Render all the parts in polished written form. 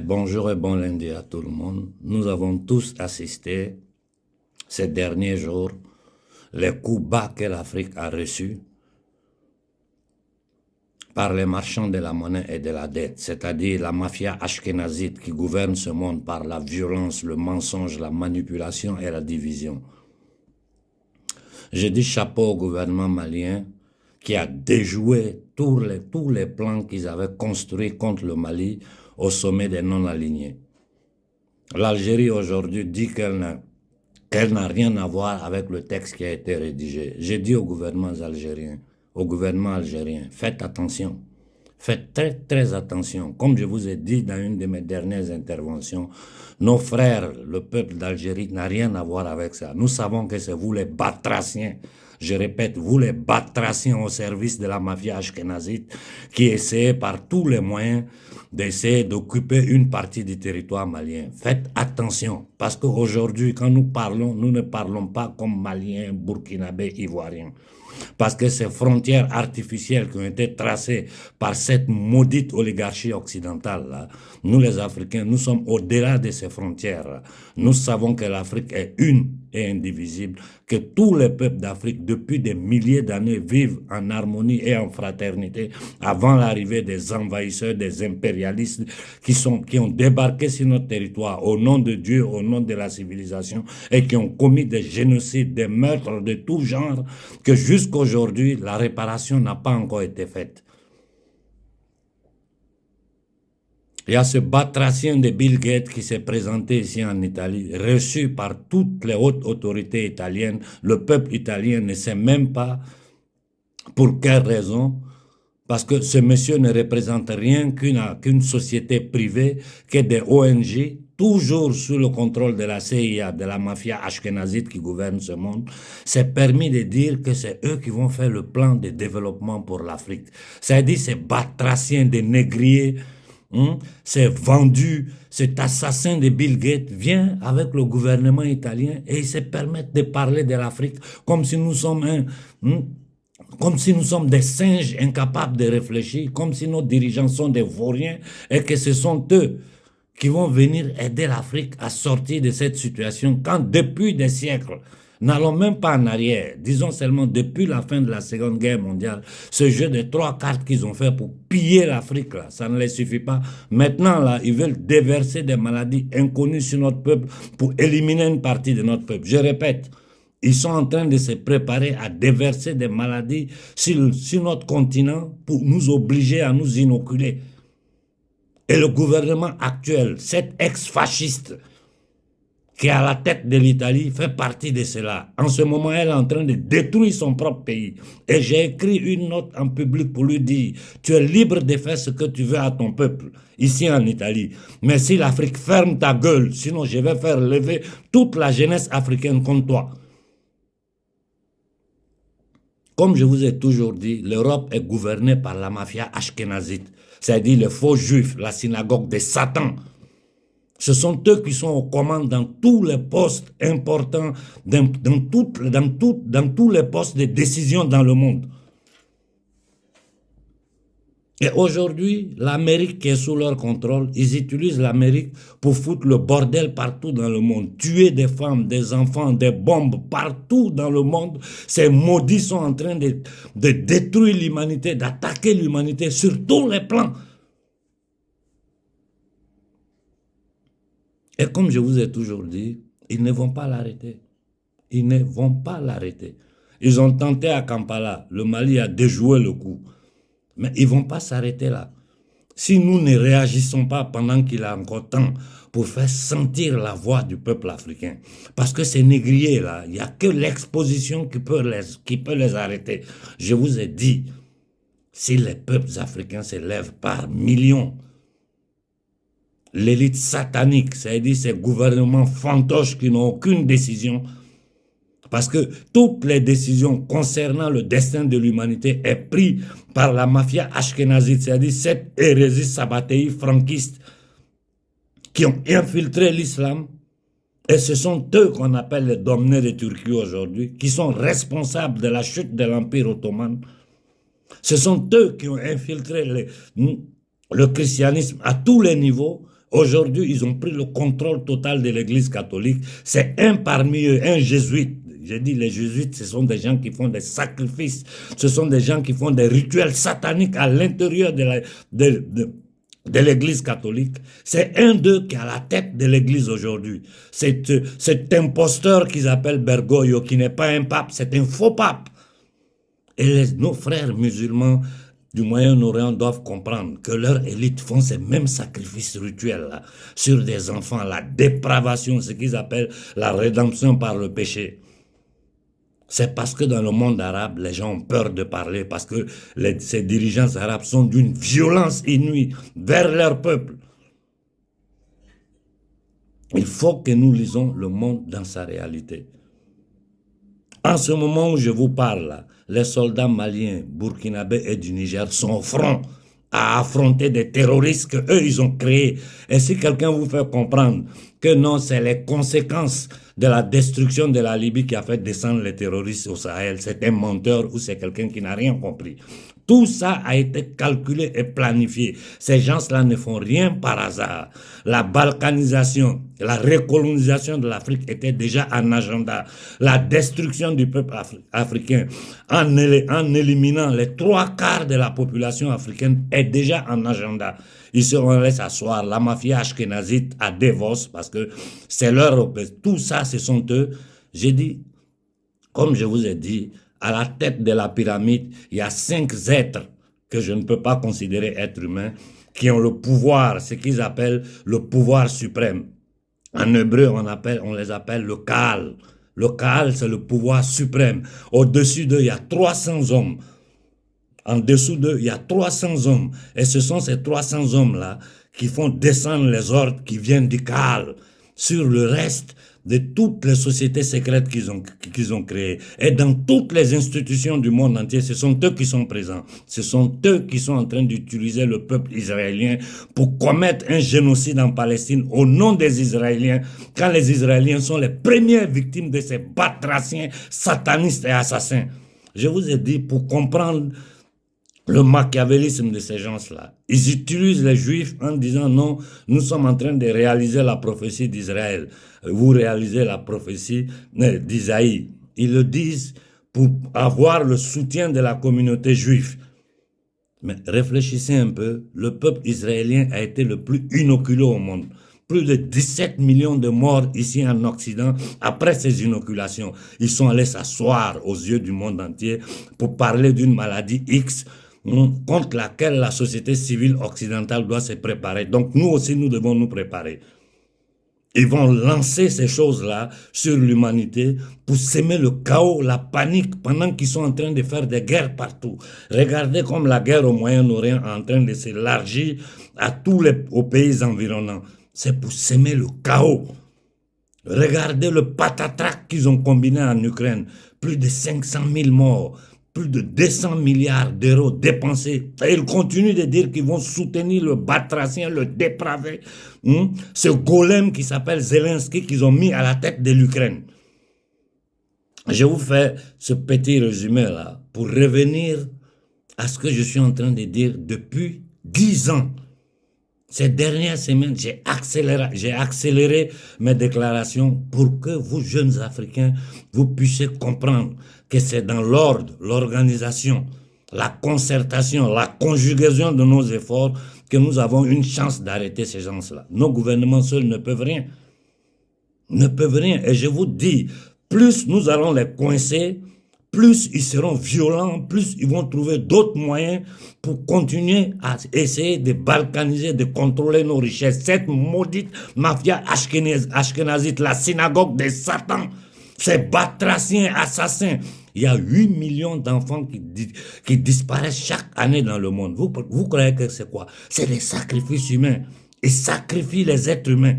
Bonjour et bon lundi à tout le monde. Nous avons tous assisté ces derniers jours les coups bas que l'Afrique a reçus par les marchands de la monnaie et de la dette, c'est-à-dire la mafia ashkénazite qui gouverne ce monde par la violence, le mensonge, la manipulation et la division. Je dis chapeau au gouvernement malien qui a déjoué tous les plans qu'ils avaient construits contre le Mali au sommet des non-alignés. L'Algérie aujourd'hui dit qu'elle n'a rien à voir avec le texte qui a été rédigé. J'ai dit au gouvernement algérien, faites attention. Faites très, très attention. Comme je vous ai dit dans une de mes dernières interventions, nos frères, le peuple d'Algérie, n'a rien à voir avec ça. Nous savons que c'est vous les batraciens. Je répète, vous les batraciens au service de la mafia ashkénazite qui essayez par tous les moyens d'essayer d'occuper une partie du territoire malien. Faites attention, parce qu'aujourd'hui, quand nous parlons, nous ne parlons pas comme Maliens, Burkinabés, Ivoiriens. Parce que ces frontières artificielles qui ont été tracées par cette maudite oligarchie occidentale, nous les Africains, nous sommes au-delà de ces frontières. Nous savons que l'Afrique est une et indivisible, que tous les peuples d'Afrique, depuis des milliers d'années, vivent en harmonie et en fraternité avant l'arrivée des envahisseurs, des impérialistes qui ont débarqué sur notre territoire au nom de Dieu, au nom de la civilisation et qui ont commis des génocides, des meurtres de tout genre que jusqu'à aujourd'hui, la réparation n'a pas encore été faite. Il y a ce batracien de Bill Gates qui s'est présenté ici en Italie, reçu par toutes les hautes autorités italiennes. Le peuple italien ne sait même pas pour quelle raison, parce que ce monsieur ne représente rien qu'une société privée, que des ONG, toujours sous le contrôle de la CIA, de la mafia ashkénazite qui gouverne ce monde, s'est permis de dire que c'est eux qui vont faire le plan de développement pour l'Afrique. C'est-à-dire ces batraciens, des négriers, ces vendus, cet assassin de Bill Gates vient avec le gouvernement italien et ils se permettent de parler de l'Afrique comme si nous sommes comme si nous sommes des singes incapables de réfléchir, comme si nos dirigeants sont des vauriens et que ce sont eux qui vont venir aider l'Afrique à sortir de cette situation quand depuis des siècles, n'allons même pas en arrière, disons seulement depuis la fin de la Seconde Guerre mondiale, ce jeu de 3 cartes qu'ils ont fait pour piller l'Afrique, là, ça ne les suffit pas. Maintenant, là, ils veulent déverser des maladies inconnues sur notre peuple pour éliminer une partie de notre peuple. Je répète, ils sont en train de se préparer à déverser des maladies sur notre continent pour nous obliger à nous inoculer. Et le gouvernement actuel, cet ex-fasciste qui est à la tête de l'Italie, fait partie de cela. En ce moment, elle est en train de détruire son propre pays. Et j'ai écrit une note en public pour lui dire, tu es libre de faire ce que tu veux à ton peuple, ici en Italie. Mais si l'Afrique ferme ta gueule, sinon je vais faire lever toute la jeunesse africaine contre toi. Comme je vous ai toujours dit, l'Europe est gouvernée par la mafia ashkénazite, c'est-à-dire les faux juifs, la synagogue de Satan. Ce sont eux qui sont aux commandes dans tous les postes importants, dans tous les postes de décision dans le monde. Et aujourd'hui, l'Amérique qui est sous leur contrôle, ils utilisent l'Amérique pour foutre le bordel partout dans le monde. Tuer des femmes, des enfants, des bombes partout dans le monde. Ces maudits sont en train de détruire l'humanité, d'attaquer l'humanité sur tous les plans. Et comme je vous ai toujours dit, ils ne vont pas l'arrêter. Ils ne vont pas l'arrêter. Ils ont tenté à Kampala. Le Mali a déjoué le coup. Mais ils ne vont pas s'arrêter là. Si nous ne réagissons pas pendant qu'il a encore temps pour faire sentir la voix du peuple africain, parce que ces négriers-là, il n'y a que l'exposition qui peut les arrêter. Je vous ai dit, si les peuples africains se lèvent par millions, l'élite satanique, c'est-à-dire ces gouvernements fantoches qui n'ont aucune décision, parce que toutes les décisions concernant le destin de l'humanité est prise par la mafia ashkénazite, c'est-à-dire cette hérésie sabbatéi franquiste qui ont infiltré l'islam. Et ce sont eux qu'on appelle les dominés de Turquie aujourd'hui, qui sont responsables de la chute de l'Empire ottoman. Ce sont eux qui ont infiltré le christianisme à tous les niveaux Aujourd'hui, ils ont pris le contrôle total de l'Église catholique. C'est un parmi eux, un jésuite. J'ai dit, les jésuites, ce sont des gens qui font des sacrifices. Ce sont des gens qui font des rituels sataniques à l'intérieur de l'Église catholique. C'est un d'eux qui est à la tête de l'Église aujourd'hui. Cet imposteur qu'ils appellent Bergoglio, qui n'est pas un pape, c'est un faux pape. Et nos frères musulmans du Moyen-Orient doivent comprendre que leur élite font ces mêmes sacrifices rituels là, sur des enfants, la dépravation, ce qu'ils appellent la rédemption par le péché. C'est parce que dans le monde arabe, les gens ont peur de parler, parce que ces dirigeants arabes sont d'une violence inouïe vers leur peuple. Il faut que nous lisons le monde dans sa réalité. En ce moment où je vous parle, là, les soldats maliens, burkinabés et du Niger sont au front à affronter des terroristes qu'eux, ils ont créés. Et si quelqu'un vous fait comprendre que non, c'est les conséquences de la destruction de la Libye qui a fait descendre les terroristes au Sahel, c'est un menteur ou c'est quelqu'un qui n'a rien compris. Tout ça a été calculé et planifié. Ces gens-là ne font rien par hasard. La balkanisation, la recolonisation de l'Afrique était déjà en agenda. La destruction du peuple africain en éliminant les 3/4 de la population africaine est déjà en agenda. Ils se laissent asseoir. La mafia ashkénazite à Davos, parce que c'est leur... Tout ça, ce sont eux. J'ai dit, comme je vous ai dit, à la tête de la pyramide, il y a 5 êtres que je ne peux pas considérer êtres humains, qui ont le pouvoir, ce qu'ils appellent le pouvoir suprême. En hébreu, on les appelle le Kaal. Le Kaal, c'est le pouvoir suprême. Au-dessus d'eux, il y a 300 hommes. En dessous d'eux, il y a 300 hommes. Et ce sont ces 300 hommes-là qui font descendre les ordres qui viennent du Kaal sur le reste de toutes les sociétés secrètes qu'ils ont créées. Et dans toutes les institutions du monde entier, ce sont eux qui sont présents. Ce sont eux qui sont en train d'utiliser le peuple israélien pour commettre un génocide en Palestine au nom des Israéliens, quand les Israéliens sont les premières victimes de ces batraciens satanistes et assassins. Je vous ai dit, pour comprendre le machiavélisme de ces gens-là, ils utilisent les Juifs en disant non, nous sommes en train de réaliser la prophétie d'Israël. Vous réalisez la prophétie d'Isaïe. Ils le disent pour avoir le soutien de la communauté juive. Mais réfléchissez un peu, le peuple israélien a été le plus inoculé au monde. Plus de 17 millions de morts ici en Occident après ces inoculations. Ils sont allés s'asseoir aux yeux du monde entier pour parler d'une maladie X contre laquelle la société civile occidentale doit se préparer. Donc nous aussi, nous devons nous préparer. Ils vont lancer ces choses-là sur l'humanité pour semer le chaos, la panique, pendant qu'ils sont en train de faire des guerres partout. Regardez comme la guerre au Moyen-Orient est en train de s'élargir aux pays environnants. C'est pour semer le chaos. Regardez le patatrac qu'ils ont combiné en Ukraine. Plus de 500 000 morts. Plus de 200 milliards d'euros dépensés. Et ils continuent de dire qu'ils vont soutenir le batracien, le dépravé. Ce golem qui s'appelle Zelensky qu'ils ont mis à la tête de l'Ukraine. Je vous fais ce petit résumé-là pour revenir à ce que je suis en train de dire depuis 10 ans. Ces dernières semaines, j'ai accéléré mes déclarations pour que vous, jeunes Africains, vous puissiez comprendre que c'est dans l'ordre, l'organisation, la concertation, la conjugaison de nos efforts que nous avons une chance d'arrêter ces gens-là. Nos gouvernements seuls ne peuvent rien. Ne peuvent rien. Et je vous dis, plus nous allons les coincer, plus ils seront violents, plus ils vont trouver d'autres moyens pour continuer à essayer de balkaniser, de contrôler nos richesses. Cette maudite mafia ashkénazite, la synagogue des Satan, ces batraciens assassins. Il y a 8 millions d'enfants qui disparaissent chaque année dans le monde. Vous croyez que c'est quoi? C'est des sacrifices humains. Ils sacrifient les êtres humains.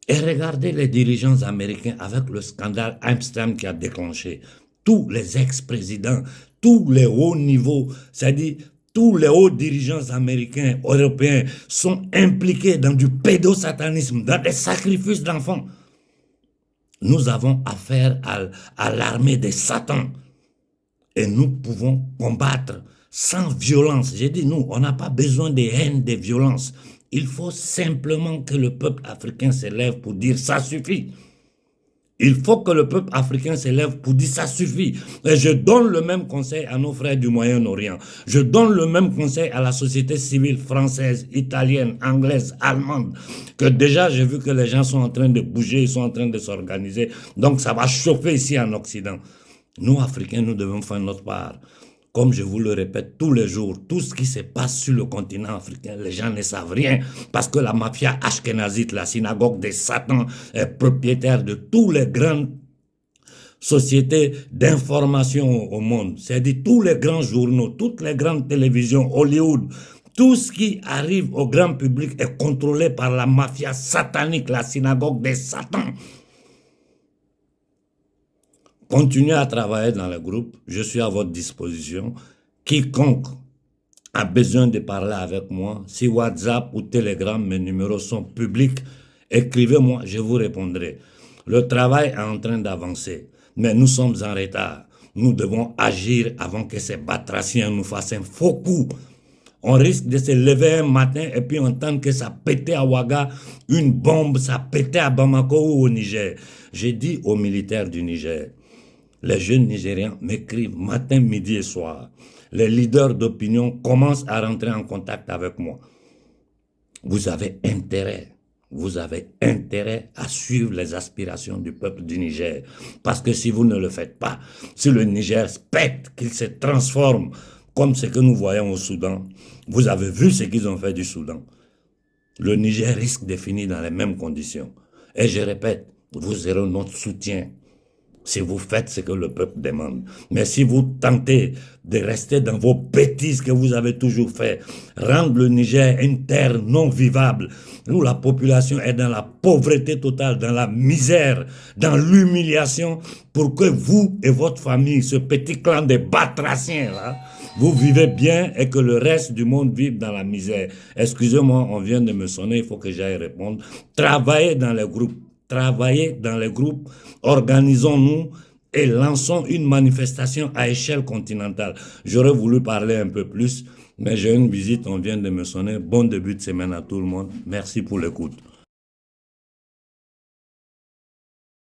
Et regardez les dirigeants américains avec le scandale Epstein qui a déclenché. Tous les ex-présidents, tous les hauts niveaux, c'est-à-dire tous les hauts dirigeants américains, européens, sont impliqués dans du pédosatanisme, dans des sacrifices d'enfants. Nous avons affaire à l'armée des Satans. Et nous pouvons combattre sans violence. J'ai dit, nous, on n'a pas besoin des haines, des violences. Il faut simplement que le peuple africain se lève pour dire ça suffit. Il faut que le peuple africain se lève pour dire ça suffit. Et je donne le même conseil à nos frères du Moyen-Orient. Je donne le même conseil à la société civile française, italienne, anglaise, allemande. Que déjà, j'ai vu que les gens sont en train de bouger, ils sont en train de s'organiser. Donc ça va chauffer ici en Occident. Nous, Africains, nous devons faire notre part. Comme je vous le répète tous les jours, tout ce qui se passe sur le continent africain, les gens ne savent rien parce que la mafia ashkénazite, la synagogue des Satans, est propriétaire de toutes les grandes sociétés d'information au monde. C'est-à-dire tous les grands journaux, toutes les grandes télévisions, Hollywood, tout ce qui arrive au grand public est contrôlé par la mafia satanique, la synagogue des Satans. Continuez à travailler dans le groupe, je suis à votre disposition. Quiconque a besoin de parler avec moi, si WhatsApp ou Telegram, mes numéros sont publics, écrivez-moi, je vous répondrai. Le travail est en train d'avancer, mais nous sommes en retard. Nous devons agir avant que ces batraciens nous fassent un faux coup. On risque de se lever un matin et puis entendre que ça pétait à Ouaga, une bombe, ça pétait à Bamako ou au Niger. J'ai dit aux militaires du Niger, les jeunes Nigériens m'écrivent matin, midi et soir. Les leaders d'opinion commencent à rentrer en contact avec moi. Vous avez intérêt à suivre les aspirations du peuple du Niger. Parce que si vous ne le faites pas, si le Niger pète, qu'il se transforme comme ce que nous voyons au Soudan, vous avez vu ce qu'ils ont fait du Soudan. Le Niger risque de finir dans les mêmes conditions. Et je répète, vous aurez notre soutien si vous faites ce que le peuple demande. Mais si vous tentez de rester dans vos bêtises que vous avez toujours fait, rendre le Niger une terre non vivable, où la population est dans la pauvreté totale, dans la misère, dans l'humiliation, pour que vous et votre famille, ce petit clan de batraciens là, vous vivez bien et que le reste du monde vive dans la misère. Excusez-moi, on vient de me sonner, il faut que j'aille répondre. Travaillez dans les groupes. Travaillez dans les groupes, organisons-nous et lançons une manifestation à échelle continentale. J'aurais voulu parler un peu plus, mais j'ai une visite, on vient de me sonner. Bon début de semaine à tout le monde. Merci pour l'écoute.